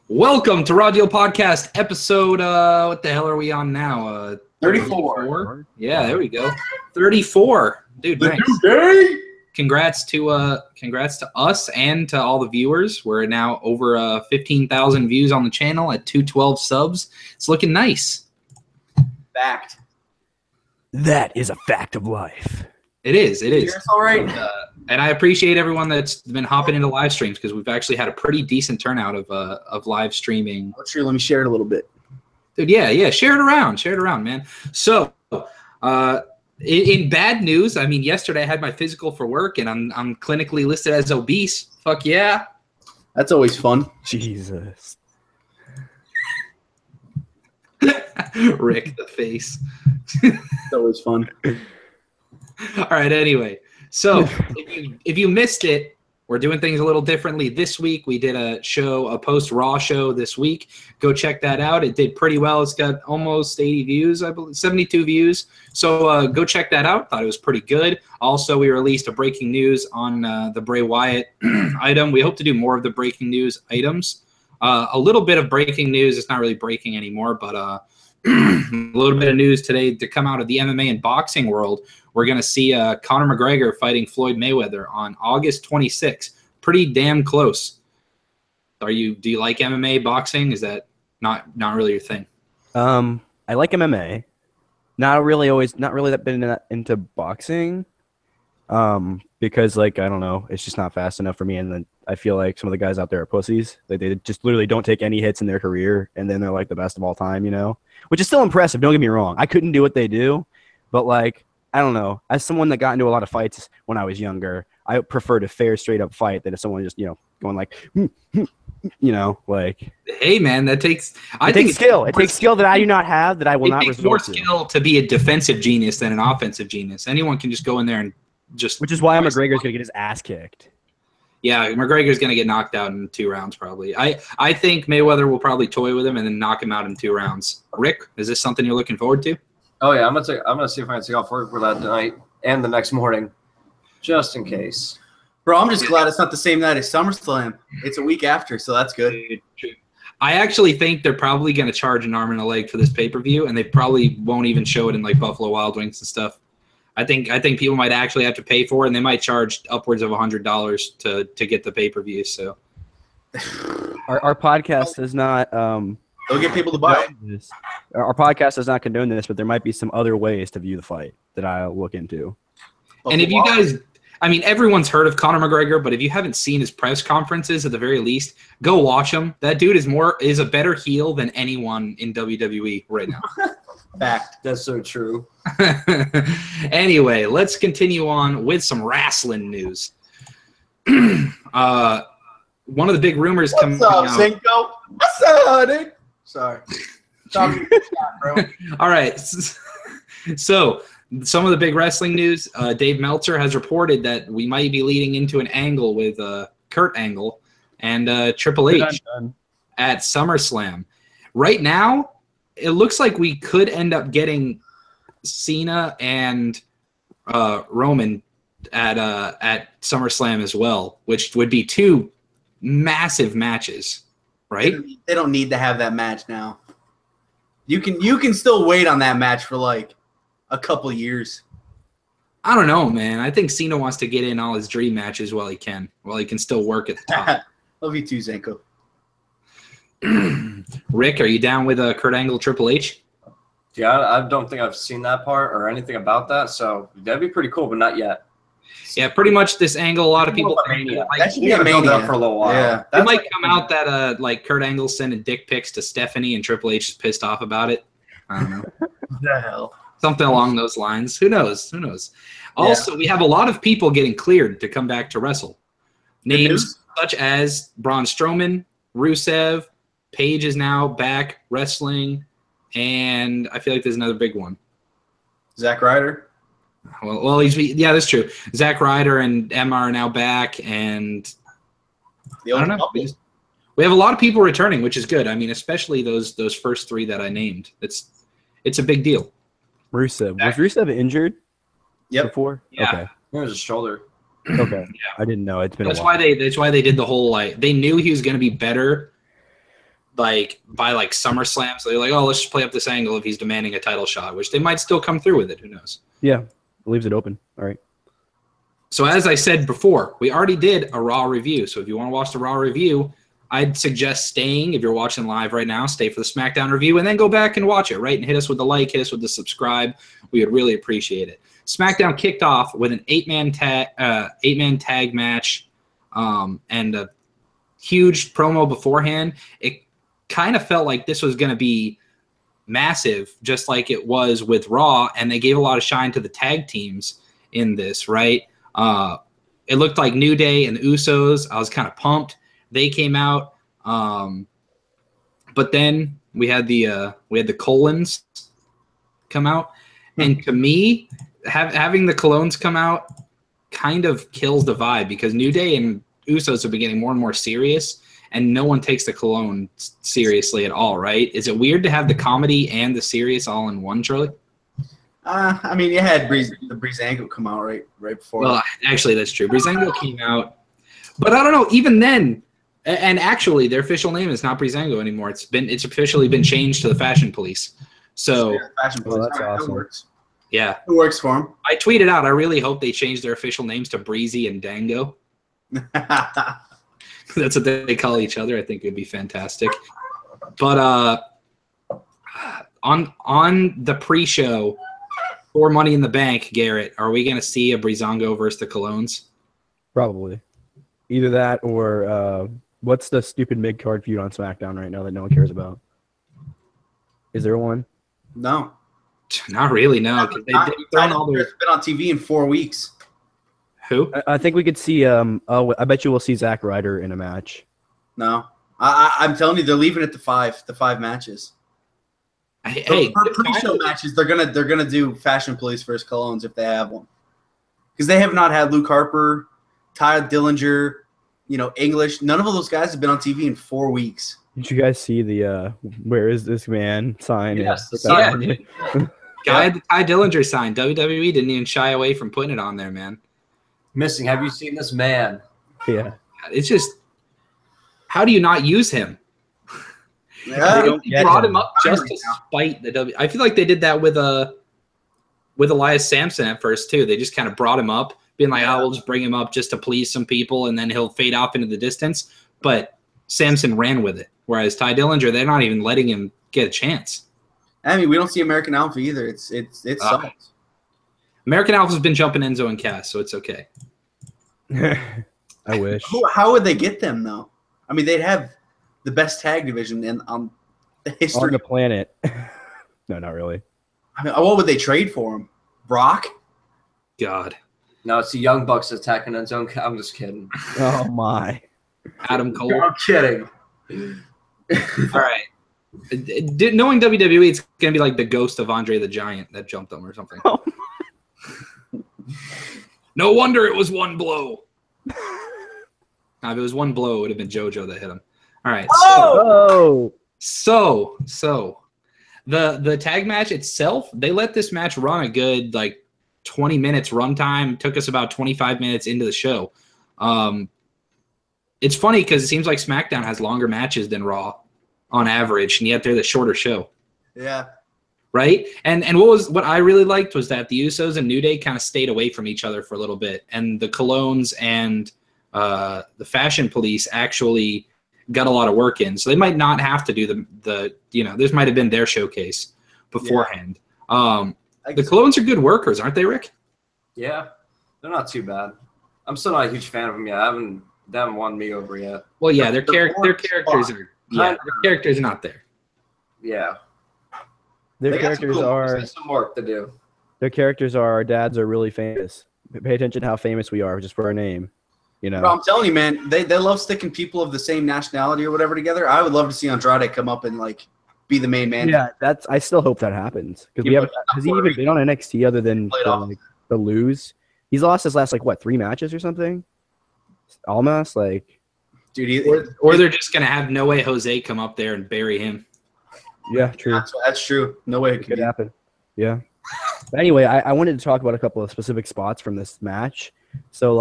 Welcome to Raw Deal Podcast, episode, what the hell are we on now? 34. Yeah, there we go. 34. Dude, The nice. new day. Congrats to us and to all the viewers. We're now over 15,000 views on the channel at 212 subs. It's looking nice. Fact. That is a fact of life. It is. It's all right. And I appreciate everyone that's been hopping into live streams because we've actually had a pretty decent turnout of live streaming. Oh, sure, let me share it a little bit. Dude, yeah, share it around, man. So, in bad news, I mean, yesterday I had my physical for work, and I'm clinically listed as obese. Fuck yeah. That's always fun. Jesus. Rick, the face. It's always fun. All right, anyway. So, if you missed it, we're doing things a little differently this week. We did a post-Raw show this week. Go check that out. It did pretty well. It's got almost 80 views, I believe, 72 views. So go check that out. Thought it was pretty good. Also, we released a breaking news on the Bray Wyatt item. We hope to do more of the breaking news items. A little bit of breaking news. It's not really breaking anymore, but a little bit of news today to come out of the MMA and boxing world. We're going to see Conor McGregor fighting Floyd Mayweather on August 26th. Pretty damn close. Do you like MMA boxing? Is that not really your thing? I like MMA. Not really that been into boxing. Because I don't know, it's just not fast enough for me, and then I feel like some of the guys out there are pussies. They just literally don't take any hits in their career, and then they're like the best of all time, which is still impressive. Don't get me wrong. I couldn't do what they do, but I don't know. As someone that got into a lot of fights when I was younger, I preferred a fair, straight up fight than if someone just, going Hey, man, it takes skill. It takes skill that I do not have, that I will not resort to. It takes more skill to be a defensive genius than an offensive genius. Anyone can just go in there and just. Which is why McGregor's gonna get his ass kicked. Yeah, McGregor's gonna get knocked out in 2 rounds probably. I think Mayweather will probably toy with him and then knock him out in 2 rounds. Rick, is this something you're looking forward to? Oh yeah, I'm gonna see if I can take off work for that tonight and the next morning, just in case. Bro, I'm just glad it's not the same night as SummerSlam. It's a week after, so that's good. I actually think they're probably going to charge an arm and a leg for this pay-per-view, and they probably won't even show it in Buffalo Wild Wings and stuff. I think people might actually have to pay for it, and they might charge upwards of $100 to get the pay-per-view. So, our podcast does not. They'll get people to buy it. Our podcast does not condone this, but there might be some other ways to view the fight that I'll look into. And if you guys, I mean, everyone's heard of Conor McGregor, but if you haven't seen his press conferences at the very least, go watch him. That dude is a better heel than anyone in WWE right now. Fact. That's so true. Anyway, let's continue on with some wrestling news. One of the big rumors coming out. What's up, Cinco? What's up, dude? Sorry. Bro. All right. So some of the big wrestling news, Dave Meltzer has reported that we might be leading into an angle with Kurt Angle and Triple H at SummerSlam. Right now, it looks like we could end up getting Cena and Roman at SummerSlam as well, which would be 2 massive matches, right? They don't need to have that match now. You can still wait on that match for a couple years. I don't know, man. I think Cena wants to get in all his dream matches while he can still work at the top. Love you too, Zenko. Rick, are you down with Kurt Angle Triple H? Yeah, I don't think I've seen that part or anything about that, so that'd be pretty cool, but not yet. Yeah, pretty much this angle. A lot of people think That should be a build mania up for a little while. Yeah. it might come out that Kurt Angle sending dick pics to Stephanie and Triple H is pissed off about it. I don't know. What the hell? Something along those lines. Who knows? Also, we have a lot of people getting cleared to come back to wrestle. Names such as Braun Strowman, Rusev, Paige is now back wrestling, and I feel like there's another big one. Zack Ryder. Well, yeah, that's true. Zack Ryder and Emma are now back, and I don't know. We have a lot of people returning, which is good. I mean, especially those first 3 that I named. It's a big deal. Rusev. Was Rusev injured? Yep. Before? Yeah. Okay. It was his shoulder. Okay. Yeah. I didn't know. It's been That's a while. why they did the whole they knew he was going to be better like by like SummerSlam. So they're like, oh, let's just play up this angle if he's demanding a title shot, which they might still come through with it. Who knows? Yeah, leaves it open. All right. So as I said before, we already did a Raw review. So if you want to watch the Raw review, I'd suggest staying. If you're watching live right now, stay for the SmackDown review and then go back and watch it, right? And hit us with the like, hit us with the subscribe. We would really appreciate it. SmackDown kicked off with an eight-man tag match and a huge promo beforehand. It kind of felt like this was going to be massive, just like it was with Raw, and they gave a lot of shine to the tag teams in this, right? It looked like New Day and the Usos. I was kind of pumped. They came out, but then we had the Colons come out, and to me, having the Colognes come out kind of kills the vibe because New Day and Usos have been getting more and more serious, and no one takes the Colognes seriously at all, right? Is it weird to have the comedy and the serious all in one, Charlie? I mean, you had the Breezango come out right before. Well, actually, that's true. Breezango came out, but I don't know. Even then, and actually, their official name is not Breezango anymore. It's officially been changed to the Fashion Police. So, yeah, Fashion Police. That's awesome. That works. Yeah, It works for them. I tweeted out. I really hope they change their official names to Breezy and Dango. That's what they call each other. I think it would be fantastic. But on the pre-show for Money in the Bank, Garrett, are we going to see a Breezango versus the Colognes? Probably. Either that or what's the stupid mid-card feud on SmackDown right now that no one cares about? Is there one? No. Not really, no. They've thrown all their... It's been on TV in 4 weeks. Who? I think we could see. I bet you we'll see Zack Ryder in a match. No. I'm telling you, they're leaving it to the five matches. Hey, for pre-show matches, they're gonna do Fashion Police versus Colognes if they have one, because they have not had Luke Harper, Ty Dillinger, English. None of those guys have been on TV in 4 weeks. Did you guys see the "Where is this man" sign? Yes, yeah. Guy had the Ty Dillinger sign. WWE didn't even shy away from putting it on there, man. Missing. Have you seen this man? Yeah. It's just, how do you not use him? Yeah, They brought him up just to spite the W. I feel like they did that with Elias Sampson at first too. They just kind of brought him up, being like, "Oh, we'll just bring him up just to please some people, and then he'll fade off into the distance." But Sampson ran with it, whereas Ty Dillinger, they're not even letting him get a chance. I mean, we don't see American Alpha either. It sucks. American Alpha's been jumping Enzo and Cass, so it's okay. I wish. How would they get them though? I mean, they'd have the best tag division in the history On the planet. No, not really. I mean, what would they trade for him? Brock? God. No, it's the Young Bucks attacking Enzo. I'm just kidding. Oh my. Adam Cole. I'm kidding. All right. Knowing WWE, it's going to be like the ghost of Andre the Giant that jumped him or something. Oh. No wonder it was one blow. Now, if it was one blow, it would have been JoJo that hit him. All right. So the tag match itself, they let this match run a good 20 minutes runtime. It took us about 25 minutes into the show. It's funny because it seems like SmackDown has longer matches than Raw on average, and yet they're the shorter show. Yeah. Right? And what I really liked was that the Usos and New Day kind of stayed away from each other for a little bit, and the Colognes and the Fashion Police actually got a lot of work in. So they might not have to do this might have been their showcase beforehand. Yeah. The Colognes are good workers, aren't they, Rick? Yeah, they're not too bad. I'm still not a huge fan of them yet. They haven't won me over yet. Well, yeah, their characters are not there. Yeah. Their characters are some work to do. Their characters are our dads are really famous. Pay attention to how famous we are just for our name. Bro, I'm telling you, man, they love sticking people of the same nationality or whatever together. I would love to see Andrade come up and be the main man. Yeah, I still hope that happens because has he even been on NXT other than the lose? He's lost his last 3 matches or something. Almost dude. Or they're just gonna have No Way Jose come up there and bury him. Yeah, true. That's true. No way it could happen. Yeah. But anyway, I wanted to talk about a couple of specific spots from this match. So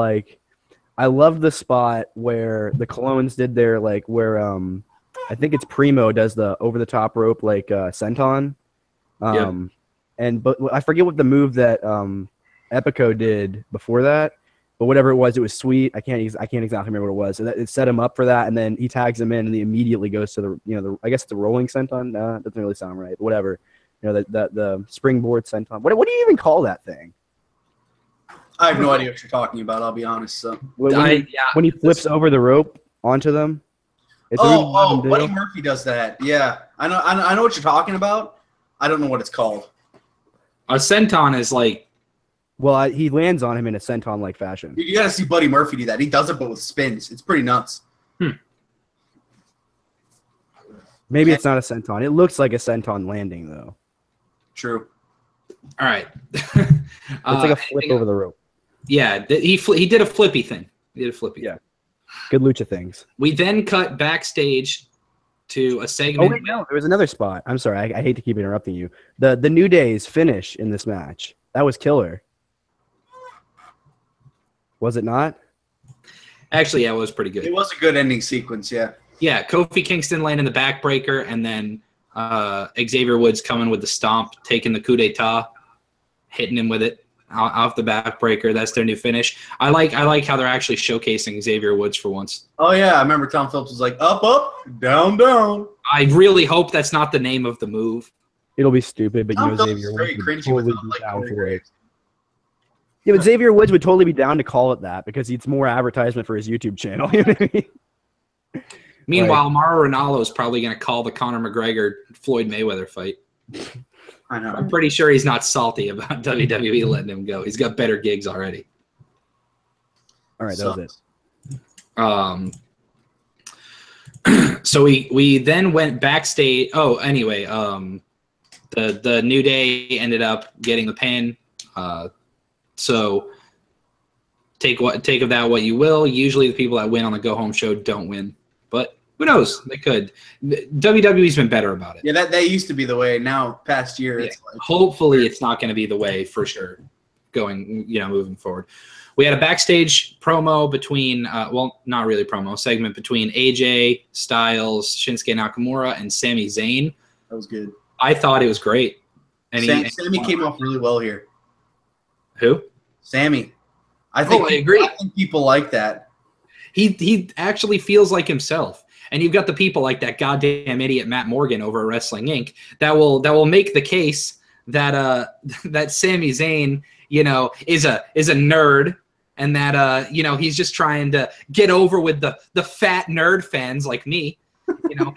I love the spot where the Colognes did their where I think it's Primo does the over the top rope like senton. But I forget what the move that Epico did before that. But whatever it was sweet. I can't exactly remember what it was. So it set him up for that, and then he tags him in, and he immediately goes to the I guess the rolling senton. Doesn't really sound right. But whatever. The springboard senton. What do you even call that thing? I have no idea what you're talking about. I'll be honest. So when he flips over the rope onto them. Buddy Murphy does that. Yeah, I know what you're talking about. I don't know what it's called. A senton is like. Well, he lands on him in a senton-like fashion. You got to see Buddy Murphy do that. He does it, but with spins. It's pretty nuts. Maybe it's not a senton. It looks like a senton landing, though. True. All right. It's like a flip over the rope. Yeah, he did a flippy thing. Yeah. Good lucha things. We then cut backstage to a segment. Oh, wait, no. There was another spot. I'm sorry. I hate to keep interrupting you. The New Day's finish in this match. That was killer. Was it not? Actually, yeah, it was pretty good. It was a good ending sequence, yeah. Yeah, Kofi Kingston landing the backbreaker, and then Xavier Woods coming with the stomp, taking the coup d'etat, hitting him with it off the backbreaker. That's their new finish. I like how they're actually showcasing Xavier Woods for once. Oh, yeah. I remember Tom Phillips was like, up, up, down, down. I really hope that's not the name of the move. It'll be stupid, but Tom Xavier Phillips is very Woods cringy would with totally it, be down like, for it. Yeah, but Xavier Woods would totally be down to call it that because it's more advertisement for his YouTube channel. You know what I mean? Meanwhile, Mauro Ranallo is probably going to call the Conor McGregor-Floyd Mayweather fight. I know. I'm pretty sure he's not salty about WWE letting him go. He's got better gigs already. All right, that was it. So we then went backstage. Oh, anyway, the New Day ended up getting the pin. So take of that what you will. Usually the people that win on the go home show don't win, but who knows? They could. WWE's been better about it. Yeah, that used to be the way. Now, past year, it's like, hopefully it's not going to be the way for sure. Moving forward, we had a backstage promo between, not really promo segment between AJ Styles, Shinsuke Nakamura, and Sami Zayn. That was good. I thought it was great. And Sammy came off really well here. Who? Sammy. I agree. I think people like that. He actually feels like himself. And you've got the people like that goddamn idiot Matt Morgan over at Wrestling Inc. that will make the case that that Sami Zayn, is a nerd, and that he's just trying to get over with the fat nerd fans like me.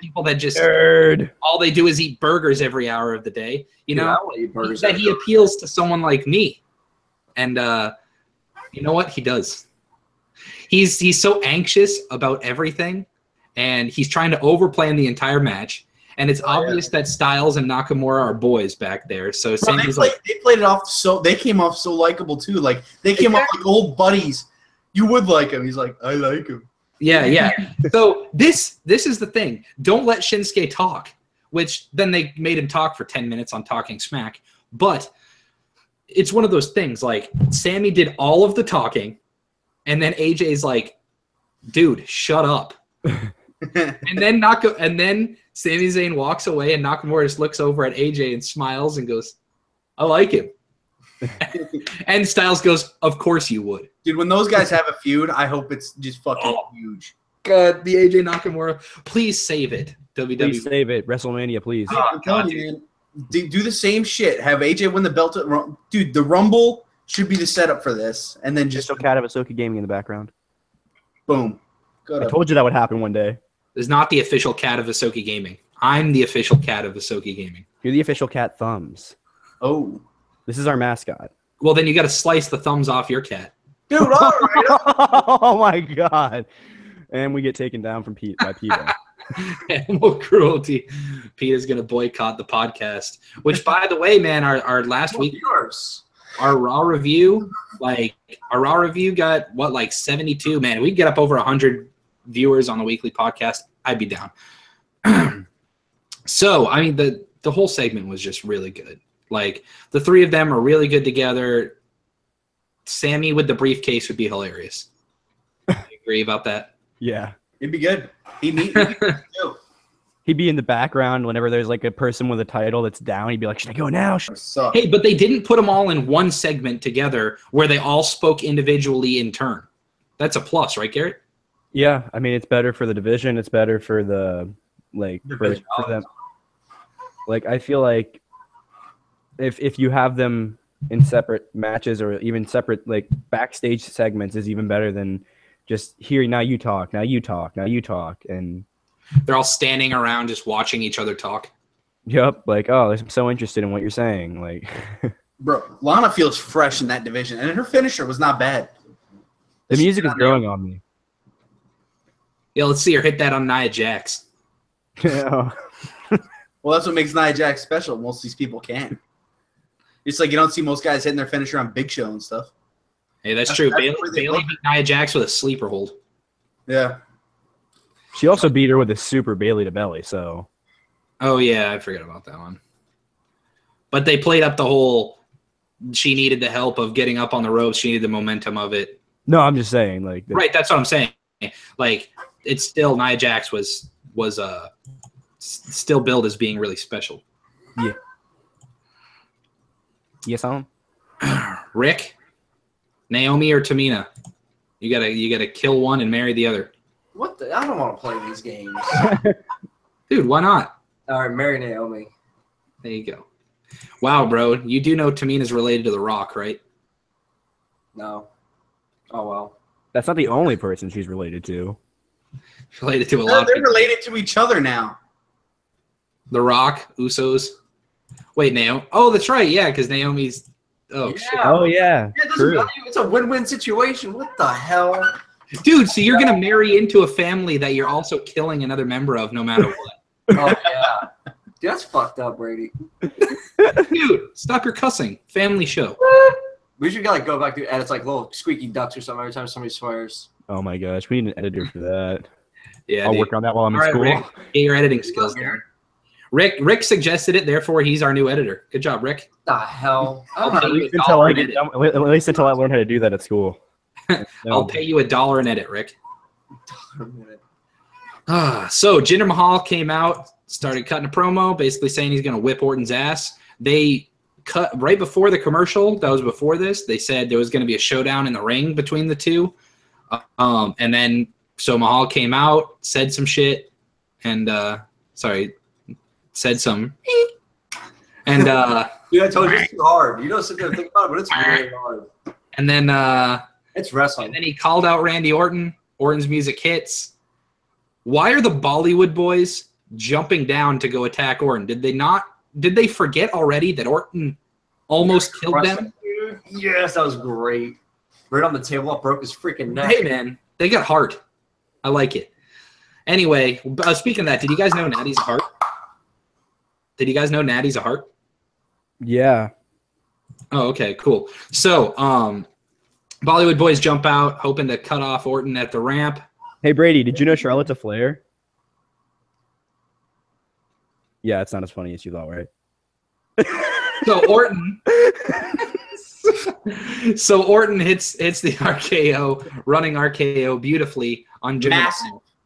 People that just nerd. All they do is eat burgers every hour of the day. I want to eat burgers. That he appeals to someone like me. And you know what? He does. He's so anxious about everything, and he's trying to overplan the entire match. And it's obvious that Styles and Nakamura are boys back there. So they played it off they came off so likable too. Like they came off like old buddies. You would like him. He's like, I like him. Yeah. So this is the thing. Don't let Shinsuke talk. Which then they made him talk for 10 minutes on Talking Smack. But it's one of those things, like, Sammy did all of the talking, and then AJ's like, dude, shut up. and then Sami Zayn walks away, and Nakamura just looks over at AJ and smiles and goes, I like him. And Styles goes, of course you would. Dude, when those guys have a feud, I hope it's just fucking huge. God, the AJ Nakamura. Please save it, WWE. Please save it. WrestleMania, please. I'm telling you, man. Do the same shit. Have AJ win the belt. Dude, the Rumble should be the setup for this. And then just Cat of Visokii Gaming in the background. Boom. I told you that would happen one day. This is not the official cat of Visokii Gaming. I'm the official cat of Visokii Gaming. You're the official cat thumbs. Oh. This is our mascot. Well, then you got to slice the thumbs off your cat. Dude, all right. Oh, my God. And we get taken down from Pete by PETA. Animal cruelty. Pete is going to boycott the podcast. Which, by the way, man, our last week, our Raw review got what, 72? Man, we get up over 100 viewers on the weekly podcast. I'd be down. So, I mean, the whole segment was just really good. Like, the three of them are really good together. Sammy with the briefcase would be hilarious. You agree about that? Yeah. It'd be good. He'd need too. He'd be in the background whenever there's like a person with a title that's down. He'd be like, "Should I go now?" Suck. Hey, but they didn't put them all in one segment together where they all spoke individually in turn. That's a plus, right, Garrett? Yeah, I mean, it's better for the division. It's better for the for them. Like, I feel like if you have them in separate matches or even separate like backstage segments is even better than just here. Now you talk. Now you talk. Now you talk. And they're all standing around just watching each other talk. Yep. Like, oh, I'm so interested in what you're saying. Like, bro, Lana feels fresh in that division, and her finisher was not bad. The music is growing on me. Yeah, let's see her hit that on Nia Jax. Yeah. Well, that's what makes Nia Jax special. Most of these people can. It's like you don't see most guys hitting their finisher on Big Show and stuff. Hey, that's true. Bailey beat Nia Jax with a sleeper hold. Yeah. She also beat her with a super Bailey to belly, so. Oh, yeah, I forgot about that one. But they played up the whole she needed the help of getting up on the ropes. She needed the momentum of it. No, I'm just saying. Like, right, that's what I'm saying. Like, it's still Nia Jax was still billed as being really special. Yeah. Yes, Alan? Rick, Naomi or Tamina? You gotta kill one and marry the other. What the? I don't want to play these games. Dude, why not? All right, marry Naomi. There you go. Wow, bro. You do know Tamina's related to The Rock, right? No. Oh, well. That's not the only person she's related to. Related to a lot of They're people. related to each other now. The Rock, Usos. Wait, Naomi. Oh, that's right. Yeah, because Naomi's. Oh, shit. Oh, yeah. Yeah, it doesn't matter. It's a win-win situation. What the hell? Dude, so you're going to marry into a family that you're also killing another member of no matter what. Oh, yeah. Dude, that's fucked up, Brady. Dude, stop your cussing. Family show. We should like go back to edits like little squeaky ducks or something every time somebody swears. Oh, my gosh. We need an editor for that. Yeah, I'll dude. work on that while I'm in All right, school. Rick, get your editing skills down. Rick suggested it, therefore he's our new editor. Good job, Rick. What the hell? I'll pay you At least until I $1 an edit. at least until I learn how to do that at school. I'll pay you $1 an edit, Rick. So Jinder Mahal came out, started cutting a promo, basically saying he's going to whip Orton's ass. They cut right before the commercial. That was before this. They said there was going to be a showdown in the ring between the two. And then so Mahal came out, said some shit, and said some. And Dude, I told you it's too hard. You don't sit there and think about it, but it's really hard. And then It's wrestling. And then he called out Randy Orton. Orton's music hits. Why are the Bollywood boys jumping down to go attack Orton? Did they forget already that Orton almost killed them? Dude, yes, that was great. Right on the table, up broke his freaking neck. Hey, man, they got heart. I like it. Anyway, speaking of that, did you guys know Natty's a heart? Did you guys know Natty's a heart? Yeah. Oh, okay, cool. So, Bollywood boys jump out, hoping to cut off Orton at the ramp. Hey, Brady, did you know Charlotte's a Flair? Yeah, it's not as funny as you thought, right? So Orton hits the RKO, running RKO beautifully on Jinder.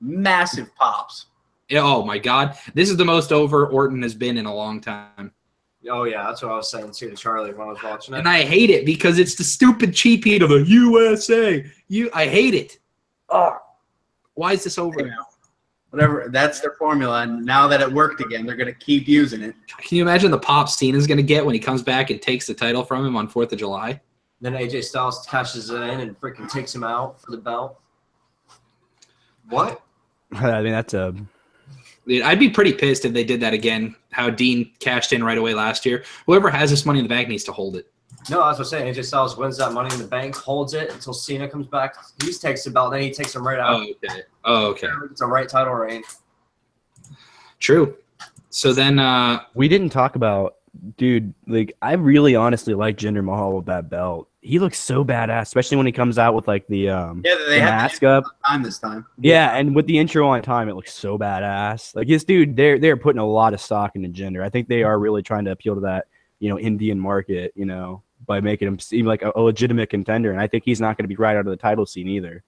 Massive pops. Oh my God, this is the most over Orton has been in a long time, Oh, yeah, that's what I was saying too to Charlie when I was watching it. and I hate it because it's the stupid cheap heat of the USA. I hate it. Oh, why is this over now? Whatever, that's their formula, and now that it worked again, they're gonna keep using it. Can you imagine the pop Cena's gonna get when he comes back and takes the title from him on 4th of July? Then AJ Styles cashes it in and freaking takes him out for the belt. What? I mean, that's a. Dude, I'd be pretty pissed if they did that again. How Dean cashed in right away last year. Whoever has this Money in the Bank needs to hold it. No, that's what I'm saying. AJ Styles wins that Money in the Bank, holds it until Cena comes back. He takes the belt, then he takes him right out. Oh, okay. It's a right title reign. True. So then We didn't talk about, dude, like, I really honestly like Jinder Mahal with that belt. He looks so badass, especially when he comes out with, like, the They the had mask up. time this time. Yeah, and with the intro on time, it looks so badass. Like, this dude, they're putting a lot of stock into Jinder. I think they are really trying to appeal to that, Indian market, by making him seem like a legitimate contender. And I think he's not going to be right out of the title scene either.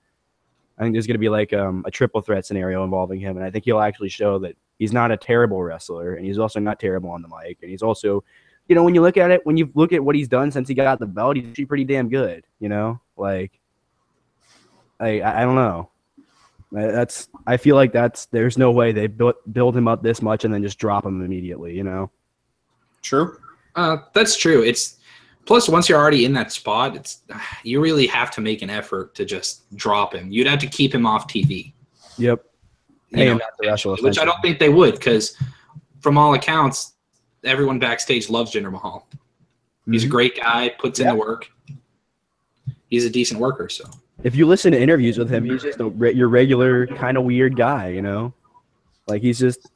I think there's going to be like a triple threat scenario involving him, and I think he'll actually show that He's not a terrible wrestler, and he's also not terrible on the mic. And he's also, you know, when you look at it, when you look at what he's done since he got the belt, he's actually pretty damn good. You know, like I don't know. I feel like there's no way they build him up this much and then just drop him immediately. You know. True. That's true. It's plus once you're already in that spot, you really have to make an effort to just drop him. You'd have to keep him off TV. Yep. Which I don't think they would, because from all accounts, everyone backstage loves Jinder Mahal. He's a great guy, puts in the work. He's a decent worker. So if you listen to interviews with him, he's just your regular kind of weird guy, you know? Like he's just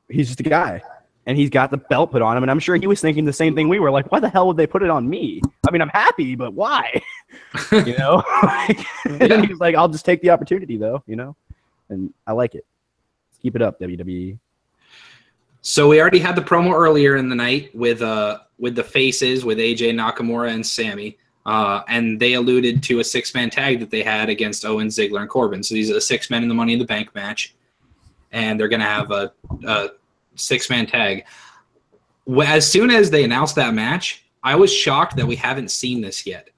a guy. And he's got the belt put on him, and I'm sure he was thinking the same thing we were. Like, why the hell would they put it on me? I mean, I'm happy, but why? You know? And then he's like, I'll just take the opportunity, though, you know? And I like it. Keep it up, WWE. So we already had the promo earlier in the night with the faces, with AJ Nakamura and Sammy, and they alluded to a 6-man tag that they had against Owens, Ziggler, and Corbin. So these are the 6 men in the Money in the Bank match, and they're going to have a 6-man tag. As soon as they announced that match, I was shocked that we haven't seen this yet.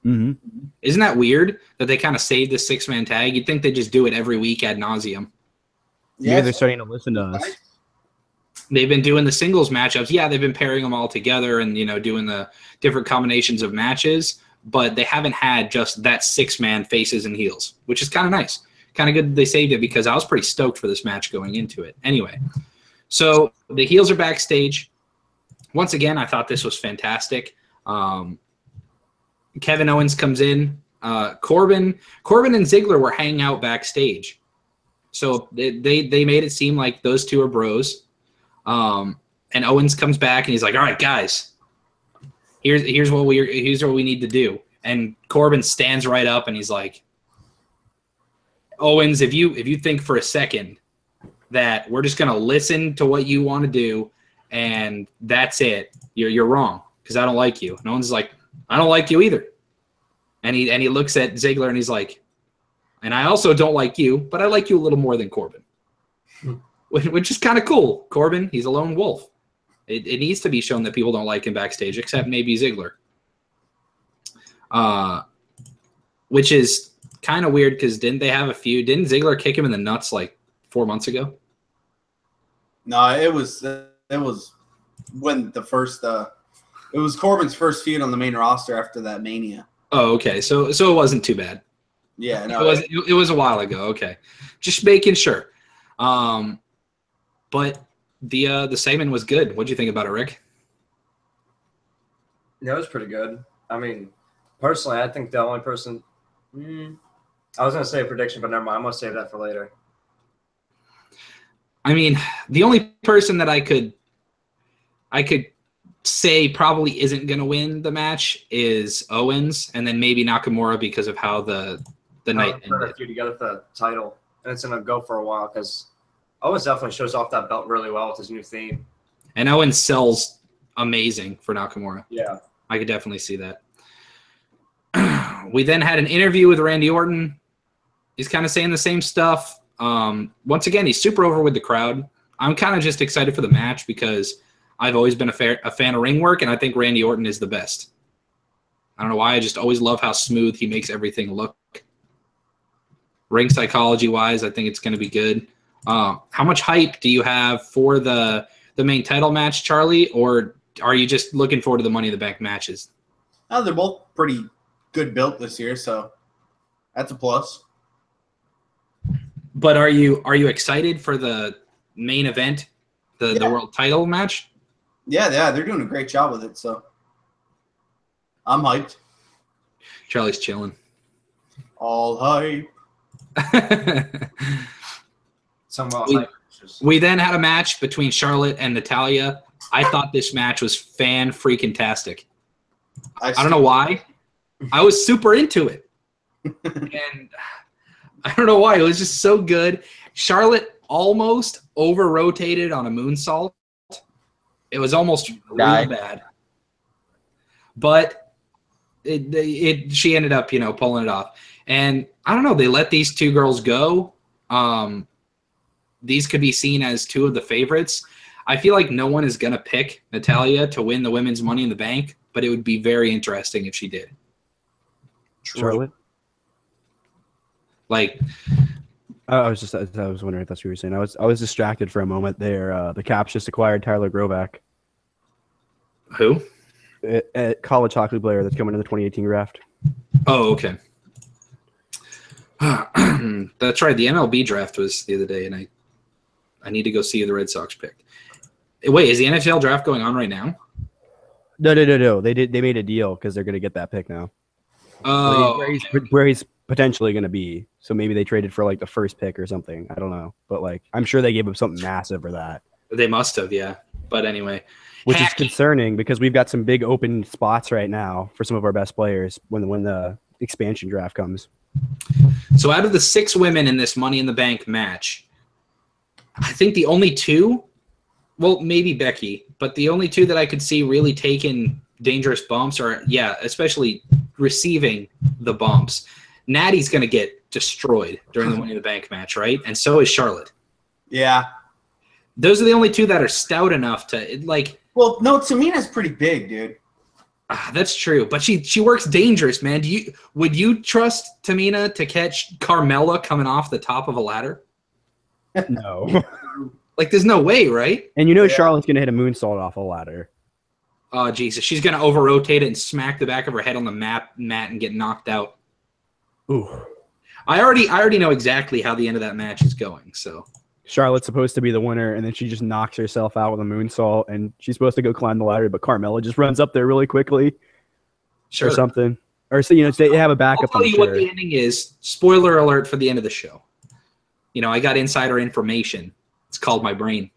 Mm-hmm. Isn't that weird that they kind of saved the 6-man tag? You'd think they just do it every week ad nauseum. Yeah, they're starting to listen to us. They've been doing the singles matchups. Yeah, they've been pairing them all together and, you know, doing the different combinations of matches, but they haven't had just that 6-man faces and heels, which is kind of nice. Kind of good that they saved it, because I was pretty stoked for this match going into it. Anyway, so the heels are backstage. Once again, I thought this was fantastic. Kevin Owens comes in. Corbin and Ziggler were hanging out backstage. So they made it seem like those two are bros. And Owens comes back and he's like, all right, guys, here's what we need to do. And Corbin stands right up and he's like, Owens, if you think for a second that we're just gonna listen to what you want to do and that's it, you're wrong, because I don't like you. And Owens is like, I don't like you either. And he looks at Ziggler and he's like, and I also don't like you, but I like you a little more than Corbin, which is kind of cool. Corbin, he's a lone wolf. It needs to be shown that people don't like him backstage, except maybe Ziggler. Which is kind of weird, because didn't they have a feud? Didn't Ziggler kick him in the nuts like 4 months ago? No, it was when the first it was Corbin's first feud on the main roster after that Mania. Oh, okay. So it wasn't too bad. Yeah, no, it was a while ago. Okay, just making sure. But the segment was good. What'd you think about it, Rick? Yeah, it was pretty good. I mean, personally, I think the only person. I was gonna say a prediction, but never mind. I'm gonna save that for later. I mean, the only person that I could say probably isn't gonna win the match is Owens, and then maybe Nakamura, because of how the night ended. Feud together for the title, and it's gonna go for a while, because Owens definitely shows off that belt really well with his new theme. And Owens sells amazing for Nakamura. Yeah, I could definitely see that. We then had an interview with Randy Orton. He's kind of saying the same stuff. Once again, he's super over with the crowd. I'm kind of just excited for the match, because I've always been a fan of ring work, and I think Randy Orton is the best. I don't know why. I just always love how smooth he makes everything look. Ring psychology-wise, I think it's going to be good. How much hype do you have for the main title match, Charlie, or are you just looking forward to the Money in the Bank matches? Oh, they're both pretty good built this year, so that's a plus. But are you excited for the main event, the world title match? Yeah, they're doing a great job with it, so I'm hyped. Charlie's chilling. All hype. We then had a match between Charlotte and Natalya. I thought this match was fan-freaking-tastic. I don't know why. I was super into it. And I don't know why. It was just so good. Charlotte almost over-rotated on a moonsault. It was almost really bad. But she ended up, pulling it off. And I don't know. They let these two girls go. these could be seen as two of the favorites. I feel like no one is going to pick Natalya to win the women's Money in the Bank, but it would be very interesting if she did. Charlotte? Like, I was wondering if that's what you were saying. I was distracted for a moment there. The Caps just acquired Tyler Grovak, who? A college hockey player that's coming in the 2018 draft. Oh, okay. That's right. The MLB draft was the other day, and I need to go see who the Red Sox picked. Wait, is the NFL draft going on right now? No. They made a deal because they're going to get that pick now. Oh, where he's potentially going to be. So maybe they traded for like the first pick or something. I don't know, but like I'm sure they gave him something massive for that. They must have, yeah. But anyway, which is concerning because we've got some big open spots right now for some of our best players when the expansion draft comes. So out of the 6 women in this Money in the Bank match, I think the only 2, well, maybe Becky, but the only 2 that I could see really taking dangerous bumps are, especially receiving the bumps. Natty's going to get destroyed during the Money in the Bank match, right? And so is Charlotte. Yeah. Those are the only 2 that are stout enough to, like... Well, no, Tamina's pretty big, dude. That's true, but she works dangerous, man. Would you trust Tamina to catch Carmella coming off the top of a ladder? No. Like, there's no way, right? And Charlotte's going to hit a moonsault off a ladder. Oh, Jesus. She's going to over-rotate it and smack the back of her head on the mat and get knocked out. Ooh. I already know exactly how the end of that match is going, so... Charlotte's supposed to be the winner, and then she just knocks herself out with a moonsault, and she's supposed to go climb the ladder, but Carmella just runs up there really quickly, or something. Or so they have a backup. I'll tell you what the ending is. Spoiler alert for the end of the show. I got insider information. It's called my brain.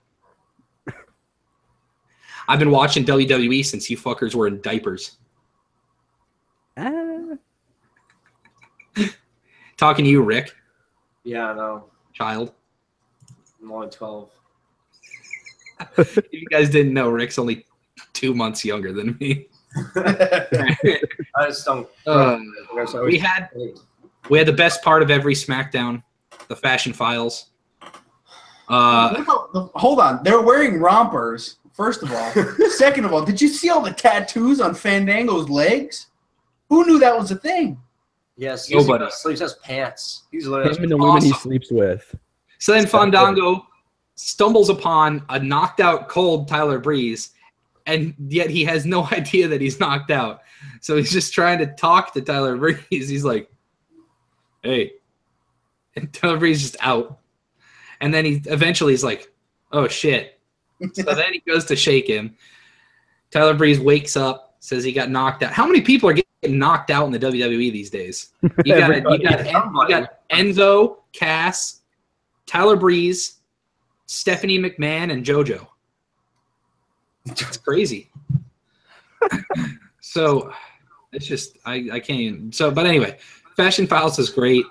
I've been watching WWE since you fuckers were in diapers. Talking to you, Rick. Yeah, I know. Child. I'm only 12. If you guys didn't know, Rick's only 2 months younger than me. I just don't. We had the best part of every SmackDown, the fashion files. Hold on, they're wearing rompers. First of all, second of all, did you see all the tattoos on Fandango's legs? Who knew that was a thing? Yes, nobody sleeps as pants. He's literally him and the woman he sleeps with. So then Fandango stumbles upon a knocked out cold Tyler Breeze, and yet he has no idea that he's knocked out. So he's just trying to talk to Tyler Breeze. He's like, hey. And Tyler Breeze is just out. And then he's like, oh, shit. So then he goes to shake him. Tyler Breeze wakes up, says he got knocked out. How many people are getting knocked out in the WWE these days? You got Enzo, Cass, Tyler Breeze, Stephanie McMahon, and JoJo. It's crazy. So it's just I can't even. So, but anyway, Fashion Files is great.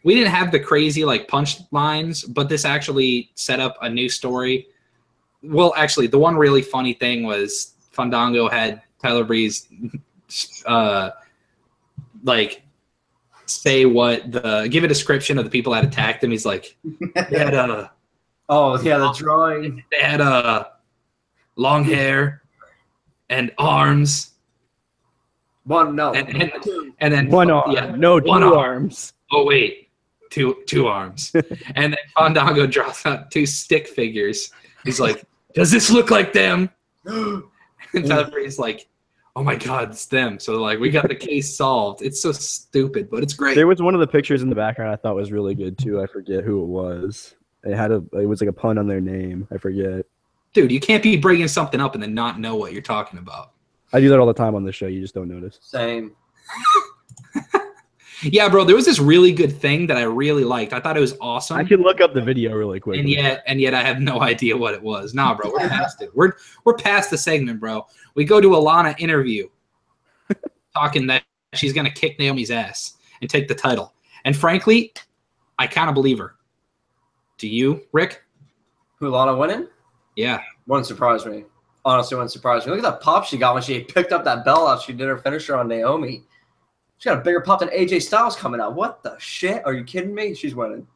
We didn't have the crazy like punch lines, but this actually set up a new story. Well, actually, the one really funny thing was Fandango had Tyler Breeze give a description of the people that attacked him. He's like, they had the drawing. They had long hair and arms. And then one arm. Yeah, no, two arms. Oh wait, two arms. And then Fandango draws out 2 stick figures. He's like, does this look like them? And Tyler Breeze's like, oh my God, it's them. So like, we got the case solved. It's so stupid, but it's great. There was one of the pictures in the background I thought was really good too. I forget who it was. It was like a pun on their name. I forget. Dude, you can't be bringing something up and then not know what you're talking about. I do that all the time on the show. You just don't notice. Same. Yeah, bro. There was this really good thing that I really liked. I thought it was awesome. I can look up the video really quick. And yet I have no idea what it was. Nah, bro. We're past it. We're past the segment, bro. We go to Alana interview, talking that she's gonna kick Naomi's ass and take the title. And frankly, I kind of believe her. Do you, Rick? Who, Lana winning? Yeah. Wouldn't surprise me. Honestly, wouldn't surprise me. Look at that pop she got when she picked up that belt after she did her finisher on Naomi. She got a bigger pop than AJ Styles coming out. What the shit? Are you kidding me? She's winning.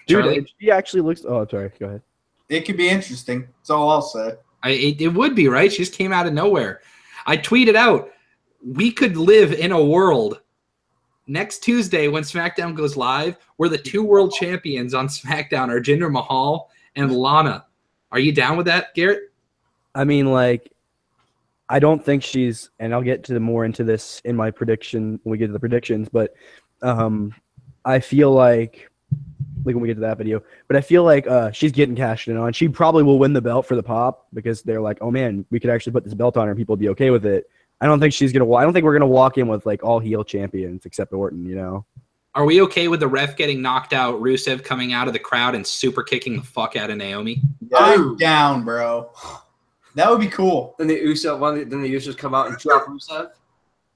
Charlie? Dude, she actually looks. Oh, sorry. Go ahead. It could be interesting. That's all I'll say. It would be, right? She just came out of nowhere. I tweeted out, we could live in a world next Tuesday when SmackDown goes live where the 2 world champions on SmackDown are Jinder Mahal and Lana. Are you down with that, Garrett? I mean, like, I don't think she's, and I'll get to more into this in my prediction when we get to the predictions, but I feel like when we get to that video, but I feel like she's getting cashed in on. She probably will win the belt for the pop because they're like, oh man, we could actually put this belt on her and people will be okay with it. I don't think we're gonna walk in with like all heel champions except Orton, you know. Are we okay with the ref getting knocked out, Rusev coming out of the crowd and super kicking the fuck out of Naomi? I'm down, bro. That would be cool. Then the Usos come out and drop Rusev.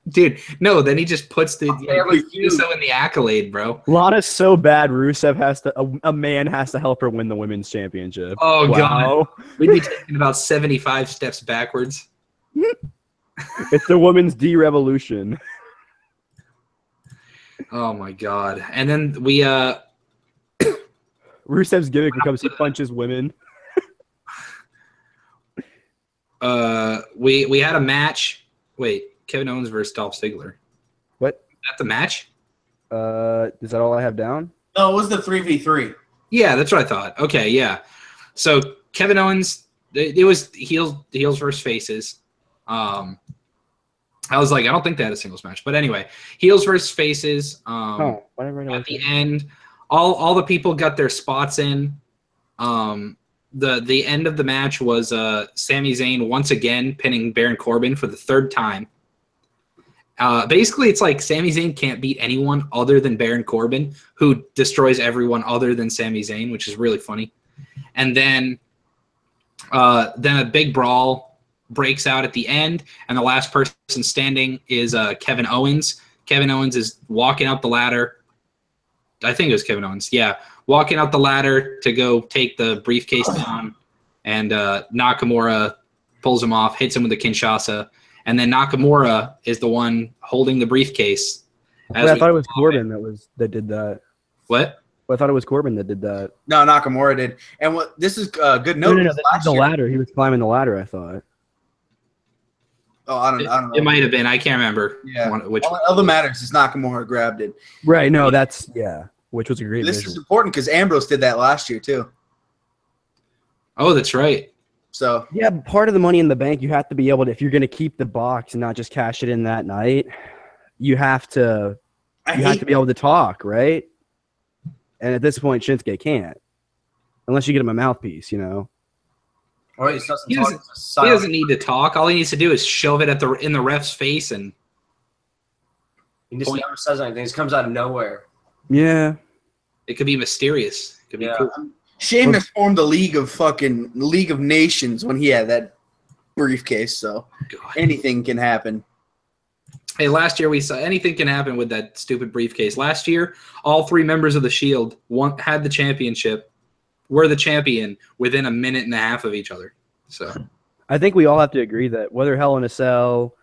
Dude, no, then he just puts the like Uso in the accolade, bro. Lana's so bad, Rusev has to a man has to help her win the women's championship. Oh wow. God. We'd be taking about 75 steps backwards. It's the women's de-revolution. Oh my God. And then we Rusev's gimmick becomes he punches women. we had a match. Wait, Kevin Owens versus Dolph Ziggler. What? Is that the match? Is that all I have down? No, it was the 3v3. Yeah, that's what I thought. Okay, yeah. So Kevin Owens, it was heels versus faces. I was like, I don't think they had a singles match, but anyway, heels versus faces. At the end, all the people got their spots in. The end of the match was Sami Zayn once again pinning Baron Corbin for the 3rd time. Basically, it's like Sami Zayn can't beat anyone other than Baron Corbin, who destroys everyone other than Sami Zayn, which is really funny. And then a big brawl breaks out at the end, and the last person standing is Kevin Owens. Kevin Owens is walking out the ladder. I think it was Kevin Owens. Yeah, walking out the ladder to go take the briefcase down, and Nakamura pulls him off, hits him with a Kinshasa, and then Nakamura is the one holding the briefcase. I thought it was Corbin that did that. What? I thought it was Corbin that did that. No, Nakamura did. And what this is good note. No, that's the ladder. He was climbing the ladder, I thought. Oh, I don't know. It might have been. I can't remember. Yeah. Which all that matters is Nakamura grabbed it. Right. No, that's which was a great. This is important because Ambrose did that last year too. Oh, that's right. So yeah, part of the Money in the Bank, you have to be able to, if you're going to keep the box and not just cash it in that night, you have to be able to talk, right? And at this point, Shinsuke can't, unless you get him a mouthpiece, you know. Or he doesn't need to talk. All he needs to do is shove it in the ref's face, and he just never says anything. He just comes out of nowhere. Yeah, it could be mysterious. It could be cool. Sheamus formed the League of Nations when he had that briefcase, so anything can happen. Hey, last year we saw anything can happen with that stupid briefcase. Last year, all 3 members of the Shield had the championship. We're the champion within a minute and a half of each other. So I think we all have to agree that whether Hell in a Cell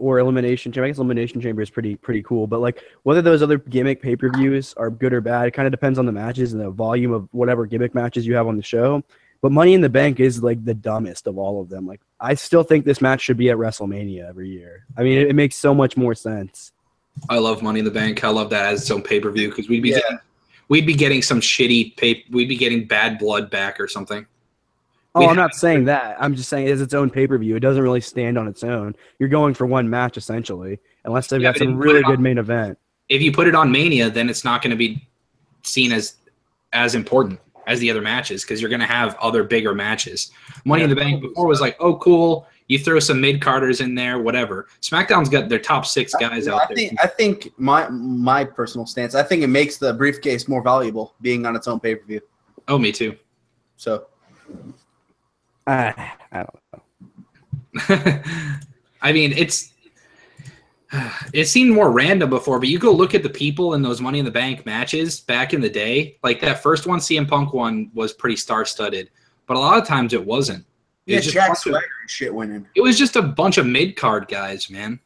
or Elimination Chamber, I guess Elimination Chamber is pretty cool, but like whether those other gimmick pay-per-views are good or bad, it kind of depends on the matches and the volume of whatever gimmick matches you have on the show. But Money in the Bank is like the dumbest of all of them. Like I still think this match should be at WrestleMania every year. I mean, it makes so much more sense. I love Money in the Bank. I love that as its own pay-per-view because we'd be getting some shitty we'd be getting Bad Blood back or something. I'm not saying that. I'm just saying it is its own pay-per-view. It doesn't really stand on its own. You're going for one match, essentially, unless they've got some really good main event. If you put it on Mania, then it's not going to be seen as important as the other matches because you're going to have other bigger matches. Money in the Bank before was like, oh, cool. You throw some mid-carders in there, whatever. SmackDown's got their top 6 guys out there. I think my personal stance, I think it makes the briefcase more valuable being on its own pay-per-view. Oh, me too. So I don't know. I mean, it seemed more random before, but you go look at the people in those Money in the Bank matches back in the day. Like that first one, CM Punk one, was pretty star-studded, but a lot of times it wasn't. Yeah, Jack Swagger and shit winning. It was just a bunch of mid-card guys, man.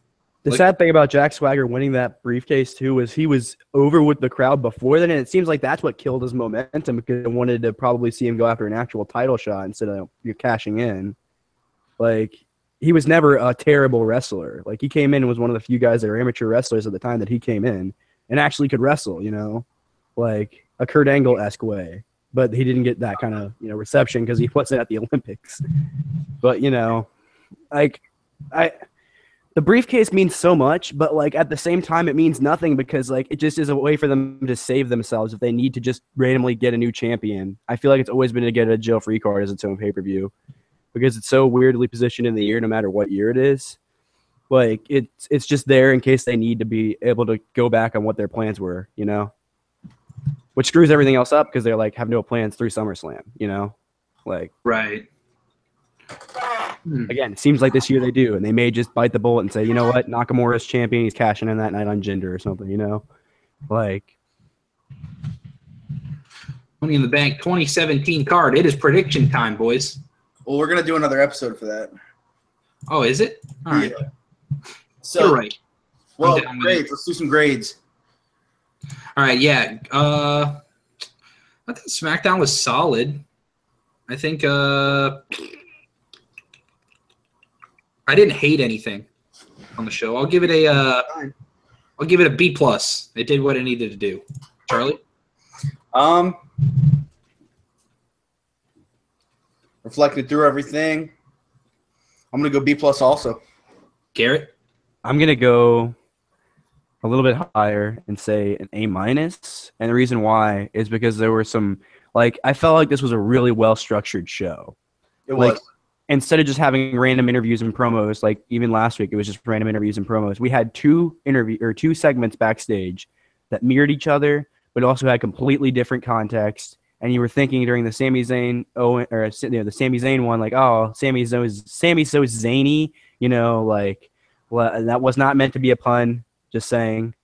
The sad thing about Jack Swagger winning that briefcase too was he was over with the crowd before then, and it seems like that's what killed his momentum because I wanted to probably see him go after an actual title shot instead of you're cashing in. Like, he was never a terrible wrestler. Like, he came in and was one of the few guys that were amateur wrestlers at the time that he came in and actually could wrestle, you know, like a Kurt Angle-esque way. But he didn't get that kind of, you know, reception because he wasn't at the Olympics. But, you know, like, the briefcase means so much, but, like, at the same time, it means nothing because, like, it just is a way for them to save themselves if they need to just randomly get a new champion. I feel like it's always been to get a jail-free card as its own pay-per-view because it's so weirdly positioned in the year no matter what year it is. Like, it's just there in case they need to be able to go back on what their plans were, you know? Which screws everything else up because they're, like, have no plans through SummerSlam, you know? Like, Right. again, it seems like this year they do, and they may just bite the bullet and say, you know what, Nakamura's champion, he's cashing in that night on Jinder or something, you know? Like, Money in the Bank 2017 card. It is prediction time, boys. Well, we're gonna do another episode for that. Oh, is it? All right. Yeah. So, You're right. well, I'm down with grades. it. Let's do some grades. All right, yeah. I think SmackDown was solid. I think I didn't hate anything on the show. I'll give it a B plus. It did what it needed to do. Charlie? Reflected through everything. I'm gonna go B plus also. Garrett? I'm going to go a little bit higher and say an A minus. And the reason why is because there were some, like, I felt like this was a really well-structured show. It Like, was. instead of just having random interviews and promos, like even last week, it was just random interviews and promos. We had two segments backstage that mirrored each other, but also had completely different context. And you were thinking during the Sami Zayn the Sami Zayn one, like, oh, Sammy's so zany, you know, like, well, that was not meant to be a pun. Just saying,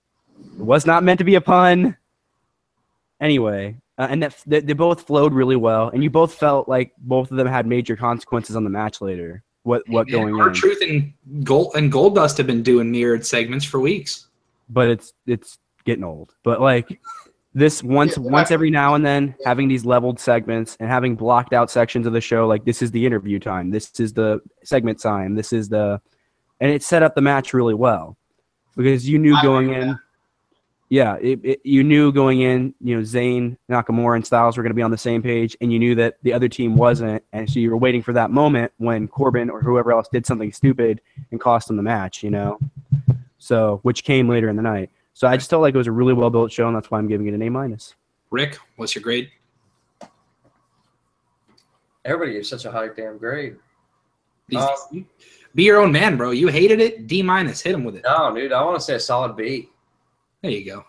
it was not meant to be a pun. Anyway, and that they both flowed really well, and you both felt like both of them had major consequences on the match later. What going on? R-Truth and Goldust have been doing mirrored segments for weeks. But it's getting old. But like this once every now and then, having these leveled segments and having blocked out sections of the show, like this is the interview time, this is the segment time, this is the, and it set up the match really well because you knew going in. Yeah, you knew going in, you know, Zayn, Nakamura, and Styles were going to be on the same page, and you knew that the other team wasn't, and so you were waiting for that moment when Corbin or whoever else did something stupid and cost them the match, you know? So, which came later in the night. So I just felt like it was a really well-built show, and that's why I'm giving it an A minus. Rick, what's your grade? Everybody gives such a high damn grade. Be your own man, bro. You hated it. D minus. Hit him with it. No, dude, I want to say a solid B. There you go.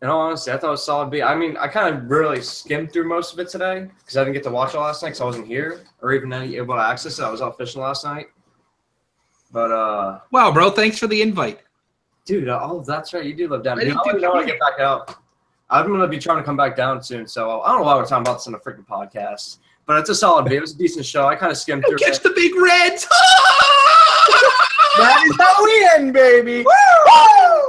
In all honesty, I thought it was a solid B. I mean, I kind of really skimmed through most of it today because I didn't get to watch it last night because I wasn't here or even able to access it. I was out fishing last night. But, wow, bro. Thanks for the invite. dude, oh, that's right. You do live down I here. do I don't know when I get back out. I'm going to be trying to come back down soon. So I don't know why we're talking about this on a freaking podcast. But it's a solid B. It was a decent show. I kind of skimmed through Catch it. the big reds. That is how we end, baby. Woo!